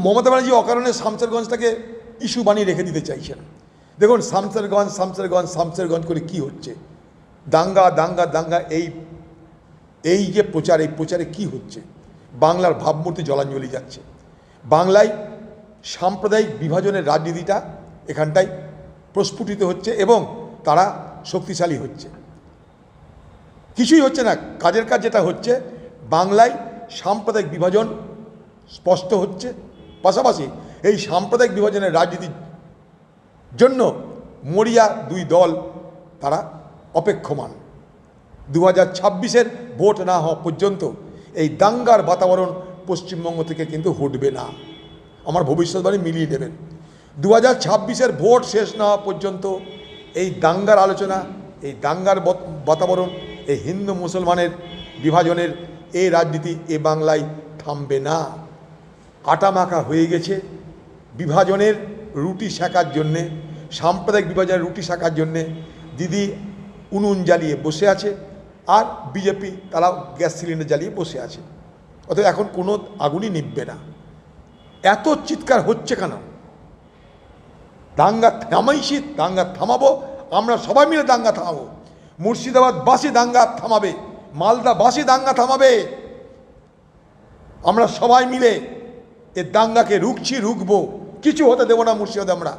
মমতা ব্যানার্জি অকারণে শামসেরগঞ্জটাকে ইস্যু বানিয়ে রেখে দিতে চাইছেন। দেখুন শামসেরগঞ্জ করে কি হচ্ছে, দাঙ্গা দাঙ্গা দাঙ্গা, এই যে প্রচার, এই প্রচারে কি হচ্ছে, বাংলার ভাবমূর্তি জলাঞ্জলি যাচ্ছে। বাংলায় সাম্প্রদায়িক বিভাজনের রাজনীতিটা এখানটায় প্রস্ফুটিত হচ্ছে এবং তারা শক্তিশালী হচ্ছে। কিছুই হচ্ছে না, কাজের কাজ যেটা হচ্ছে, বাংলায় সাম্প্রদায়িক বিভাজন স্পষ্ট হচ্ছে। পাশাপাশি এই সাম্প্রদায়িক বিভাজনের রাজনীতির জন্য মরিয়া দুই দল তারা অপেক্ষমান। 2026-এর ভোট না হওয়া পর্যন্ত এই দাঙ্গার বাতাবরণ পশ্চিমবঙ্গ থেকে কিন্তু হটবে না। আমার ভবিষ্যৎবাণী মিলিয়ে নেবেন। 2026-এর ভোট শেষ না হওয়া পর্যন্ত এই দাঙ্গার আলোচনা, এই দাঙ্গার বাতাবরণ, এই হিন্দু মুসলমানের বিভাজনের এই রাজনীতি এ বাংলায় থামবে না। আটামাখা হয়ে গেছে বিভাজনের রুটি সেকার জন্যে, সাম্প্রদায়িক বিভাজনের রুটি সেকার জন্যে দিদি উনুন জ্বালিয়ে বসে আছে, আর বিজেপি তারা গ্যাস সিলিন্ডার জ্বালিয়ে বসে আছে। অতএব এখন কোনো আগুনই নিভবে না। এত চিৎকার হচ্ছে কেন? দাঙ্গা থামাইছি, দাঙ্গা থামাবো, আমরা সবাই মিলে দাঙ্গা থামাবো। মুর্শিদাবাদবাসী দাঙ্গা থামাবে, মালদাবাসী দাঙ্গা থামাবে। আমরা সবাই মিলে এ দাঙ্গাকে রুখবো, কিছু হতে দেবো না মুর্শিদাবাদে আমরা।